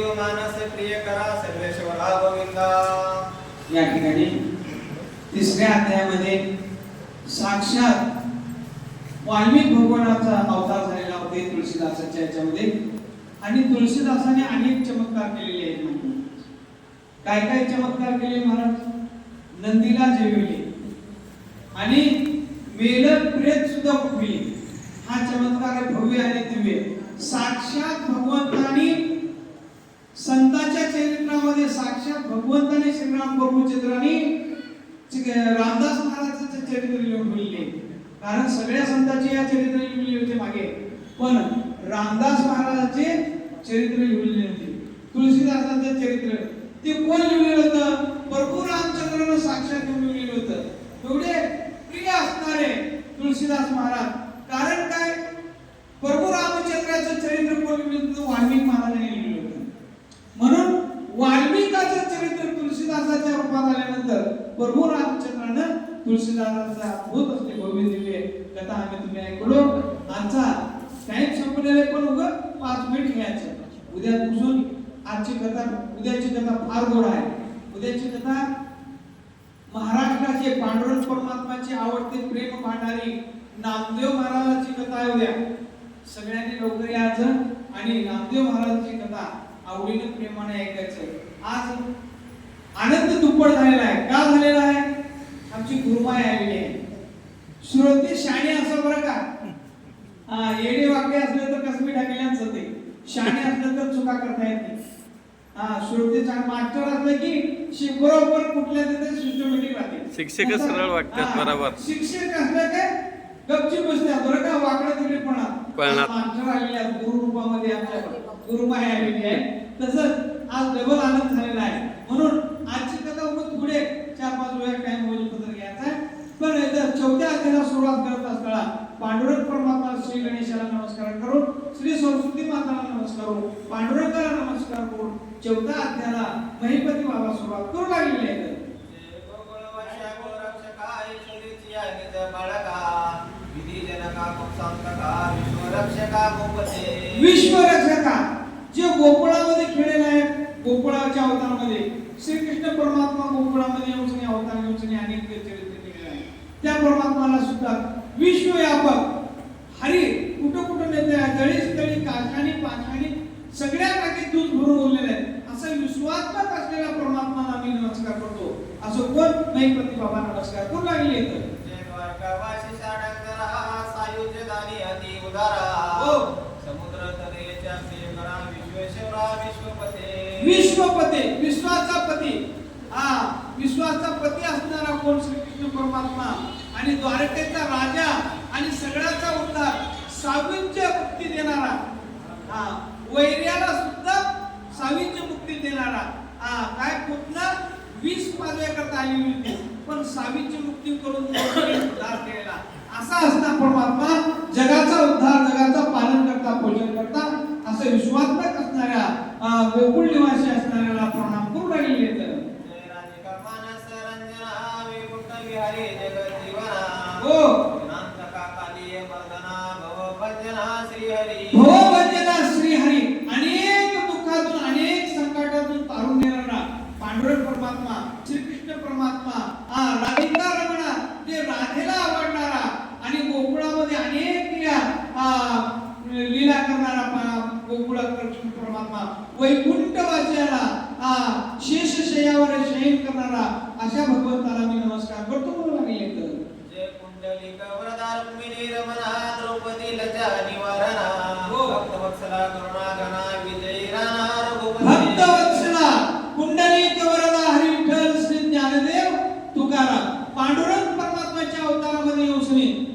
जीव मानस प्रिय करा सर्वेश्वरा गोविंदा. या ठिकाणी तिसऱ्या अध्यायामध्ये साक्षात वाल्मिक भगवानाचा अवतार झालेला होते तुळशीदासाच्या याच्यामध्ये. आणि तुळशीदासाने अनेक चमत्कार केलेले आहेत. म्हणजे काय काय चमत्कार केले महाराज? नंदीला जेविले आणि मेलं प्रेत सुद्धा उठविले. हा चमत्कार आहे भव्य आणि दिव्य. साक्षात भगवंतानी संतांच्या चरित्रामध्ये साक्षात भगवंताने श्रीराम प्रभू चित्राने रामदास महाराजांचे चरित्र लिहून ठेवले. कारण सगळ्या संतांचे या चरित्र लिहिले होते मागे, पण रामदास महाराजांचे चरित्र लिहिले होते. तुळशीदासांचे चरित्र ते कोण लिहिलेलं होतं? प्रभू रामचंद्राने साक्षात लिहिलेलं होतं. एवढे प्रिय असणारे तुळशीदास महाराज. कारण काय? प्रभू रामचंद्राचं चरित्र कोण लिहिलं होतं? वाल्मिक महाराजांनी लिहिलं होतं. म्हणून वाल्मिकाचं चरित्र तुळशीदासाच्या रूपात आल्यानंतर प्रभू रामचंद्रानं तुळशीदासाचा अद्भुत असते भव्य दिव्य कथा आम्ही तुम्ही ऐकलो. आजचा टाइम संपलेला आहे, पण उगा 5 मिनिट घ्यायचं. उद्यापासून आजची कथा, उद्याची कथा फार गोड आहे. उद्याची कथा महाराष्ट्राचे पांडुरंग परमात्माची आवडते प्रेम भांडारी नामदेव महाराजांची कथा आहे. उद्या सगळ्यांनी लवकर यायचं आणि नामदेव महाराजांची कथा आवडीने प्रेमाने ऐकायचं. आज आनंद दुप्पट झालेला आहे. का झालेला आहे? आमची गुरुमाय आलेली आहे. श्रोते शाणे असं बरं का, येडे वाक्य असले तर कसबी टाकल्याच होते. शाणे असलं तर चुका करता येत नाही. श्रोते मास्टर असलं की बरोबर कुठल्या तिथे सिस्टमॅटिक राहते. शिक्षक सरळ वागतात बरोबर. शिक्षक असलं काय गपची बसतात बरं का, वाकडं तिकडे पण मास्टर आलेले आहेत गुरु रूपामध्ये. आपल्याकडे गुरुमाय आलेली आहे. तसंच आज डबल आनंद झालेला आहे. म्हणून आजची कथा उगाच पुढे 4-5 वेळा टाइम होईल पत्र घ्यायचा आहे. पण चौथ्या अध्यायाला सुरुवात करत असताना पांडुरंग परमात्मा श्री गणेशाला नमस्कार करून, श्री सरस्वती माताला नमस्कार करून, पांडुरंगाला नमस्कार करून चौथ्या अध्यायाला महिपती बाबा सुरुवात करू लागलेले आहेत. विश्वरक्षका जे गोकुळामध्ये खेळलेला आहे, गोकुळाच्या अवतारामध्ये श्रीकृष्ण परमात्मा गोकुळामध्ये येऊन अवतार घेऊन अनेक चरित्र केलेले आहे. त्या परमात्माला सुद्धा विश्वव्यापक हरी कुठं कुठं नेते दळी स्थळी काठाणी पाठाणी सगळ्या टाकीत दूध भरून उरलेले आहे. असं विश्वात्मक असलेल्या परमात्माला मी नमस्कार करतो. असं कोण महिपती बाबा नमस्कार करू लागले. विश्वपते विश्वाचा पती, विश्वाचा पती असणारा कोण? श्रीकृष्ण परमात्मा. आणि द्वारकेचा राजा आणि सगळ्याचा उद्धार, साविंच्या मुक्ती देणारा, वैर्याला सुद्धा साविंच्या मुक्ती देणारा. काय पुन्हा 20 पादव्या करता आली होती, पण साविंची मुक्ती करून उद्धार केला. असा असता परमात्मा जगाचा उद्धार, जगाचा पालन करता, पोषण करता, असं विश्वात्मक असणाऱ्या गोकुळ निवासी असणाऱ्याला प्रणाम करू लागलेले आहेत. भवभंजना श्रीहरी. अनेक दुःखातून अनेक संकटातून तारून नेणारा पांडुरंग परमात्मा, श्रीकृष्ण परमात्मा, राधिका रमणा जे राधेला आवडणारा आणि गोकुळामध्ये अनेक लीला करणारा गोकुळात कृष्ण परमात्मा, वैकुंठ वाच्याला शेषशय्यावर शयन करणारा अशा भगवंताला मी नमस्कार करतो म्हणून लागले. जय पुंडलिक वरदा रुक्मिणी रमणा द्रौपदी लज्जा निवारणा भक्तवत्सला करुणा घना विजयी राणा रघुपती. भक्तवत्सला पुंडलिक वरदा हरी विठ्ठल श्री ज्ञानदेव तुकाराम. पांडुरंग परमात्म्याच्या अवतारामध्ये येऊन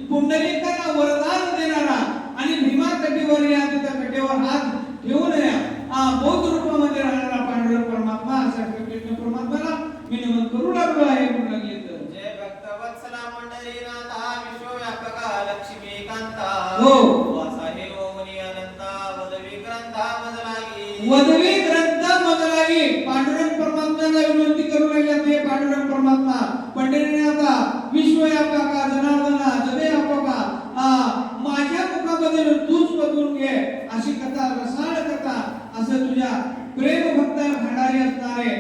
पुंडलिकाला वरदान देणारा आणि भीमा कटेवर या त्या कटेवर हात ठेवून या बौद्ध रूपामध्ये राहणारा पांडुरंग परमात्मा अशा कृष्ण परमात्म्याला मी नमन करू लागलो आहे म्हणून लागले. जय भक्तवत्सला पंढरीनाथा विश्वव्यापका लक्ष्मीकांता वासाहे ओमनी अनंता वदवी ग्रंथा मजलागी. वदवी ग्रंथ मजलागी पांडुरंग परमात्म्याला विनंती करू लागले. ते पांडुरंग परमात्मा पंढरीनाथा विश्वव्यापका जनार्दना जगव्यापका माझ्या मुखामध्ये तूच बदलून घे अशी कथा, रसाळ कथा असं तुझ्या प्रेम भक्त भंडारी असणारे